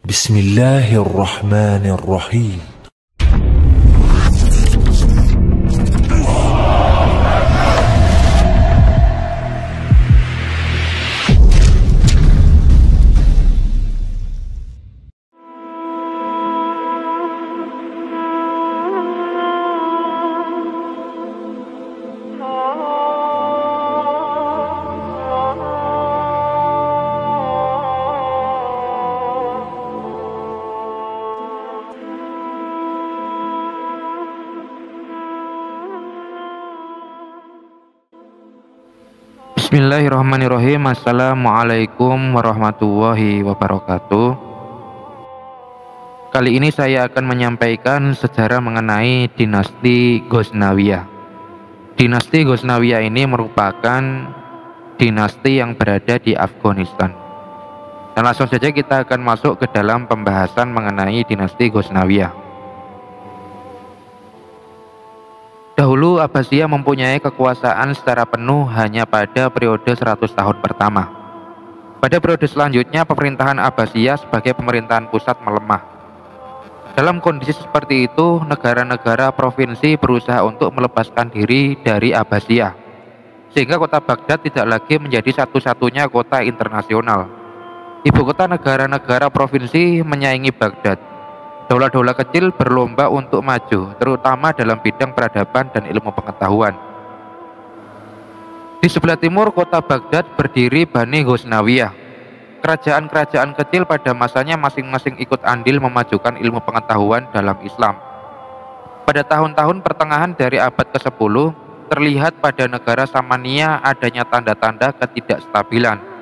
Bismillahirrahmanirrahim. Bismillahirrahmanirrahim. Assalamualaikum warahmatullahi wabarakatuh. Kali ini saya akan menyampaikan sejarah mengenai dinasti Ghaznawiyah. Dinasti Ghaznawiyah ini merupakan dinasti yang berada di Afghanistan. Dan langsung saja kita akan masuk ke dalam pembahasan mengenai dinasti Ghaznawiyah. Dahulu Abbasiyah mempunyai kekuasaan secara penuh hanya pada periode 100 tahun pertama. Pada periode selanjutnya pemerintahan Abbasiyah sebagai pemerintahan pusat melemah. Dalam kondisi seperti itu, negara-negara provinsi berusaha untuk melepaskan diri dari Abbasiyah, sehingga kota Baghdad tidak lagi menjadi satu-satunya kota internasional. Ibu kota negara-negara provinsi menyaingi Baghdad. Daulah-daulah kecil berlomba untuk maju, terutama dalam bidang peradaban dan ilmu pengetahuan. Di sebelah timur kota Baghdad berdiri Bani Ghaznawiyah. Kerajaan-kerajaan kecil pada masanya masing-masing ikut andil memajukan ilmu pengetahuan dalam Islam. Pada tahun-tahun pertengahan dari abad ke-10, terlihat pada negara Samania adanya tanda-tanda ketidakstabilan.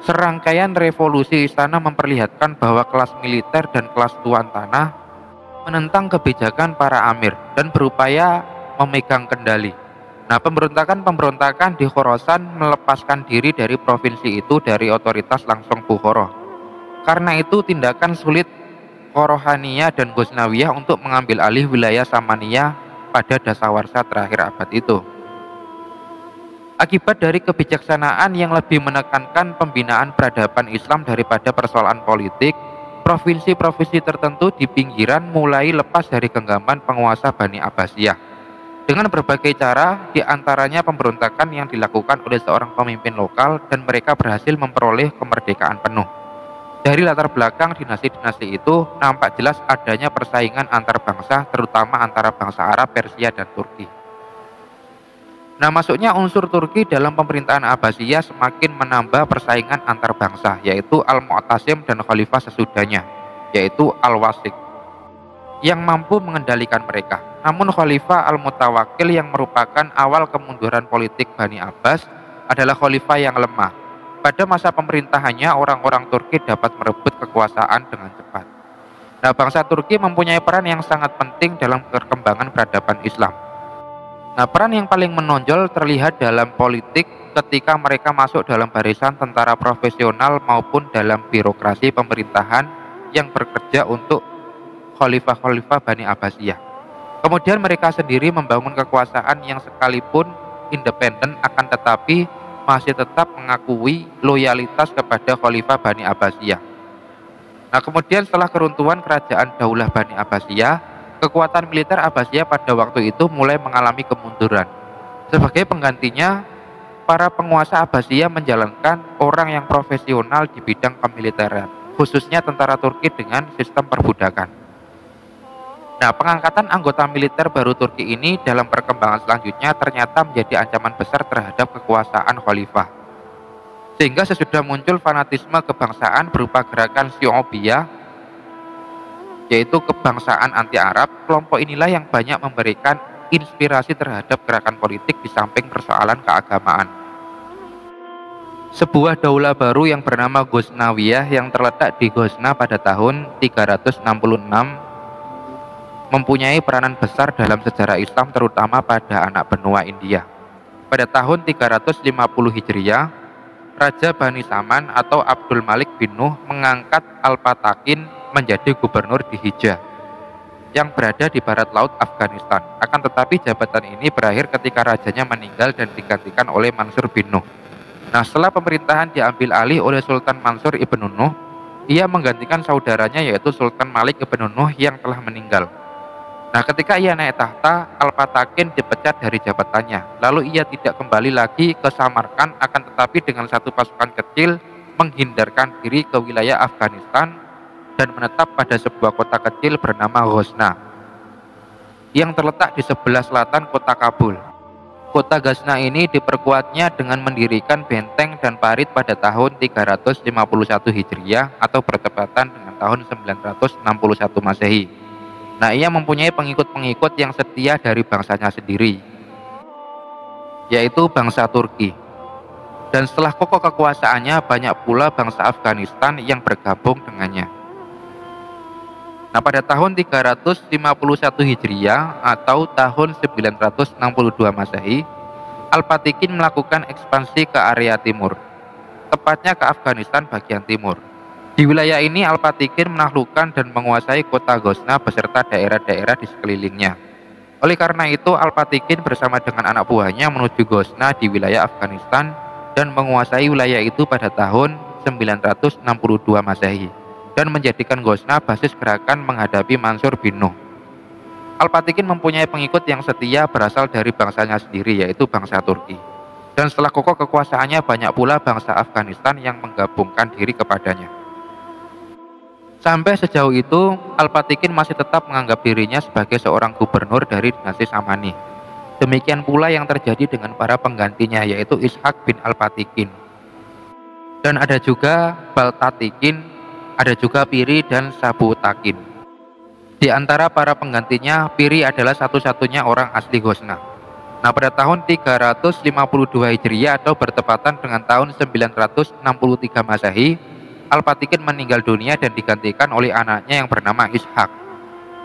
Serangkaian revolusi istana memperlihatkan bahwa kelas militer dan kelas tuan tanah menentang kebijakan para amir dan berupaya memegang kendali. Nah, pemberontakan di Khorasan melepaskan diri dari provinsi itu dari otoritas langsung Bukhara. Karena itu tindakan sulit Khorohaniyah dan Ghaznawiyah untuk mengambil alih wilayah Samania pada dasawarsa terakhir abad itu. Akibat dari kebijaksanaan yang lebih menekankan pembinaan peradaban Islam daripada persoalan politik, provinsi-provinsi tertentu di pinggiran mulai lepas dari genggaman penguasa Bani Abbasiyah. Dengan berbagai cara, diantaranya pemberontakan yang dilakukan oleh seorang pemimpin lokal dan mereka berhasil memperoleh kemerdekaan penuh. Dari latar belakang dinasti-dinasti itu, nampak jelas adanya persaingan antar bangsa, terutama antara bangsa Arab, Persia, dan Turki. Nah, masuknya unsur Turki dalam pemerintahan Abbasiyah semakin menambah persaingan antar bangsa, yaitu Al-Mu'tasim dan khalifah sesudahnya, yaitu Al-Wasik, yang mampu mengendalikan mereka. Namun khalifah Al-Mutawakkil yang merupakan awal kemunduran politik Bani Abbas adalah khalifah yang lemah. Pada masa pemerintahannya, orang-orang Turki dapat merebut kekuasaan dengan cepat. Nah, bangsa Turki mempunyai peran yang sangat penting dalam perkembangan peradaban Islam. Nah, peran yang paling menonjol terlihat dalam politik ketika mereka masuk dalam barisan tentara profesional maupun dalam birokrasi pemerintahan yang bekerja untuk khalifah-khalifah Bani Abbasiyah. Kemudian mereka sendiri membangun kekuasaan yang sekalipun independen akan tetapi masih tetap mengakui loyalitas kepada khalifah Bani Abbasiyah. Nah, kemudian setelah keruntuhan kerajaan Daulah Bani Abbasiyah, kekuatan militer Abbasiyah pada waktu itu mulai mengalami kemunduran. Sebagai penggantinya, para penguasa Abbasiyah menjalankan orang yang profesional di bidang kemiliteran, khususnya tentara Turki dengan sistem perbudakan. Nah, pengangkatan anggota militer baru Turki ini dalam perkembangan selanjutnya ternyata menjadi ancaman besar terhadap kekuasaan khalifah. Sehingga sesudah muncul fanatisme kebangsaan berupa gerakan Syu'ubiyah, yaitu kebangsaan anti-Arab, kelompok inilah yang banyak memberikan inspirasi terhadap gerakan politik di samping persoalan keagamaan. Sebuah daulah baru yang bernama Ghaznawiyah yang terletak di Ghazna pada tahun 366 mempunyai peranan besar dalam sejarah Islam terutama pada anak benua India. Pada tahun 350 Hijriah, Raja Bani Saman atau Abdul Malik bin Nuh mengangkat Al-Patakin menjadi gubernur di Hijaz yang berada di barat laut Afghanistan. Akan tetapi jabatan ini berakhir ketika rajanya meninggal dan digantikan oleh Mansur bin Nuh. Nah, setelah pemerintahan diambil alih oleh Sultan Mansur ibn Nuh, ia menggantikan saudaranya yaitu Sultan Malik Ibn Nuh yang telah meninggal. Nah, ketika ia naik tahta, Al-Fatakin dipecat dari jabatannya. Lalu ia tidak kembali lagi ke Samarkand, akan tetapi dengan satu pasukan kecil menghindarkan diri ke wilayah Afghanistan dan menetap pada sebuah kota kecil bernama Ghazna yang terletak di sebelah selatan kota Kabul. Kota Ghazna ini diperkuatnya dengan mendirikan benteng dan parit pada tahun 351 Hijriah atau bertepatan dengan tahun 961 Masehi. Nah, ia mempunyai pengikut-pengikut yang setia dari bangsanya sendiri, yaitu bangsa Turki. Dan setelah kokoh kekuasaannya, banyak pula bangsa Afghanistan yang bergabung dengannya. Nah, pada tahun 351 Hijriah atau tahun 962 Masehi, Al-Fatikin melakukan ekspansi ke area timur, tepatnya ke Afghanistan bagian timur. Di wilayah ini Al-Fatikin menaklukkan dan menguasai kota Ghazna beserta daerah-daerah di sekelilingnya. Oleh karena itu, Al-Fatikin bersama dengan anak buahnya menuju Ghazna di wilayah Afghanistan dan menguasai wilayah itu pada tahun 962 Masehi dan menjadikan Ghazna basis gerakan menghadapi Mansur bin Nuh. Al-Fatikin mempunyai pengikut yang setia berasal dari bangsanya sendiri, yaitu bangsa Turki. Dan setelah kokoh kekuasaannya, banyak pula bangsa Afghanistan yang menggabungkan diri kepadanya. Sampai sejauh itu, Al-Fatikin masih tetap menganggap dirinya sebagai seorang gubernur dari dinasti Samani. Demikian pula yang terjadi dengan para penggantinya, yaitu Ishak bin Al-Fatikin. Dan ada juga Baltatikin, ada juga Piri dan Sabutakin. Di antara para penggantinya, Piri adalah satu-satunya orang asli Ghazna. Nah, pada tahun 352 Hijriah atau bertepatan dengan tahun 963 Masehi, Al-Fatikin meninggal dunia dan digantikan oleh anaknya yang bernama Ishak.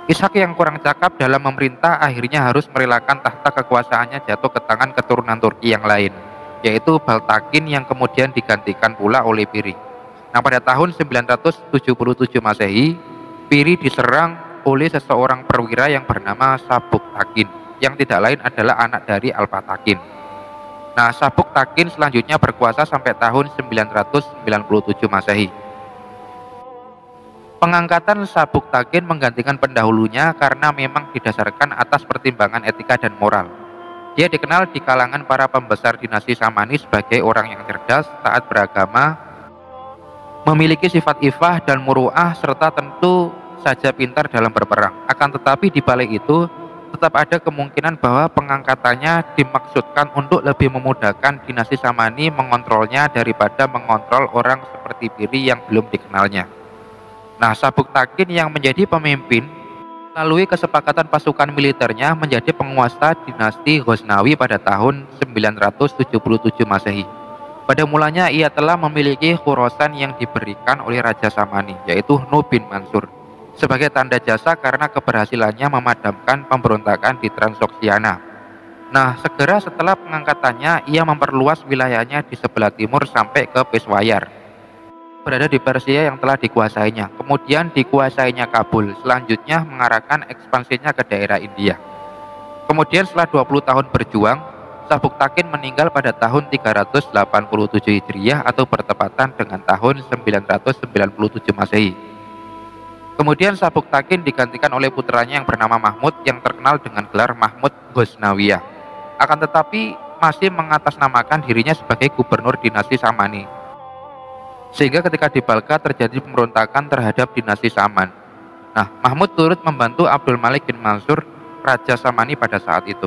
Ishak yang kurang cakap dalam memerintah akhirnya harus merelakan tahta kekuasaannya jatuh ke tangan keturunan Turki yang lain, yaitu Baltakin yang kemudian digantikan pula oleh Piri. Nah, pada tahun 977 Masehi, Piri diserang oleh seseorang perwira yang bernama Sabuktakin, yang tidak lain adalah anak dari Al-Fatakin. Nah, Sabuktakin selanjutnya berkuasa sampai tahun 997 Masehi. Pengangkatan Sabuktakin menggantikan pendahulunya karena memang didasarkan atas pertimbangan etika dan moral. Dia dikenal di kalangan para pembesar dinasti Samani sebagai orang yang cerdas, taat beragama, memiliki sifat ifah dan muru'ah, serta tentu saja pintar dalam berperang. Akan tetapi di balik itu, tetap ada kemungkinan bahwa pengangkatannya dimaksudkan untuk lebih memudahkan dinasti Samani mengontrolnya daripada mengontrol orang seperti Piri yang belum dikenalnya. Nah, Sabuktakin yang menjadi pemimpin melalui kesepakatan pasukan militernya menjadi penguasa dinasti Ghaznawi pada tahun 977 Masehi. Pada mulanya ia telah memiliki Khurasan yang diberikan oleh Raja Samani, yaitu Nuh bin Mansur, sebagai tanda jasa karena keberhasilannya memadamkan pemberontakan di Transoksiana. Nah, segera setelah pengangkatannya, ia memperluas wilayahnya di sebelah timur sampai ke Peshawar, berada di Persia yang telah dikuasainya. Kemudian dikuasainya Kabul, selanjutnya mengarahkan ekspansinya ke daerah India. Kemudian setelah 20 tahun berjuang, Sabuktakin meninggal pada tahun 387 Hijriah atau bertepatan dengan tahun 997 Masehi. Kemudian Sabuktakin digantikan oleh putranya yang bernama Mahmud yang terkenal dengan gelar Mahmud Ghaznawiyah. Akan tetapi masih mengatasnamakan dirinya sebagai gubernur dinasti Samani. Sehingga ketika di Balkha terjadi pemberontakan terhadap dinasti Saman. Nah, Mahmud turut membantu Abdul Malik bin Mansur, Raja Samani pada saat itu.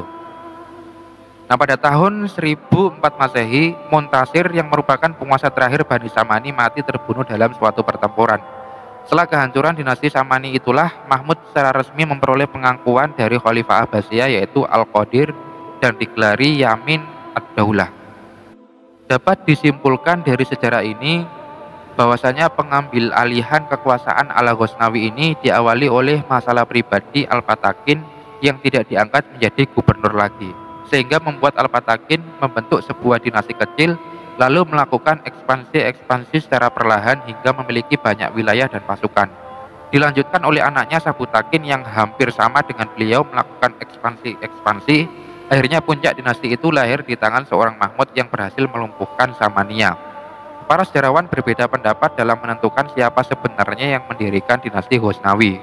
Nah, pada tahun 1004 Masehi, Muntasir yang merupakan penguasa terakhir Bani Samani mati terbunuh dalam suatu pertempuran. Setelah kehancuran dinasti Samani itulah Mahmud secara resmi memperoleh pengakuan dari Khalifah Abbasiyah yaitu Al-Qadir dan digelari Yamin ad-Daulah. Dapat disimpulkan dari sejarah ini bahwasanya pengambil alihan kekuasaan ala Ghaznawi ini diawali oleh masalah pribadi Al-Fatakin yang tidak diangkat menjadi gubernur lagi, sehingga membuat Al-Fatakin membentuk sebuah dinasti kecil lalu melakukan ekspansi secara perlahan hingga memiliki banyak wilayah dan pasukan. Dilanjutkan oleh anaknya Sabutakin yang hampir sama dengan beliau melakukan ekspansi. Akhirnya puncak dinasti itu lahir di tangan seorang Mahmud yang berhasil melumpuhkan Samania. Para sejarawan berbeda pendapat dalam menentukan siapa sebenarnya yang mendirikan dinasti Ghaznawi.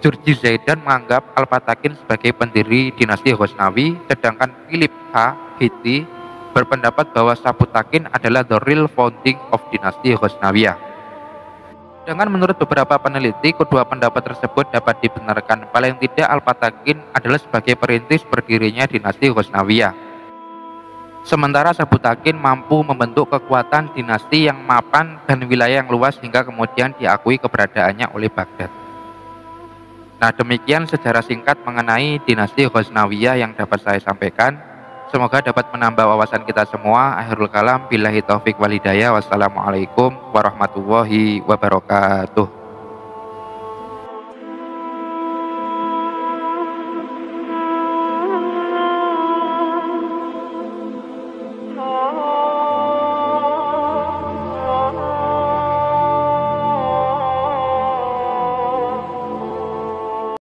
Jurji Zaidan menganggap Al-Fatakin sebagai pendiri dinasti Ghaznawi, sedangkan Philip H. Hitti berpendapat bahwa Sabutakin adalah the real founding of dinasti Ghaznawiyah. Dengan menurut beberapa peneliti, kedua pendapat tersebut dapat dibenarkan. Paling tidak Al-Fatakin adalah sebagai perintis berdirinya dinasti Ghaznawiyah. Sementara Sabutakin mampu membentuk kekuatan dinasti yang mapan dan wilayah yang luas hingga kemudian diakui keberadaannya oleh Baghdad. Nah, demikian sejarah singkat mengenai dinasti Ghaznawiyah yang dapat saya sampaikan. Semoga dapat menambah wawasan kita semua. Akhirul kalam, billahi taufik wal hidayah. Wassalamualaikum warahmatullahi wabarakatuh.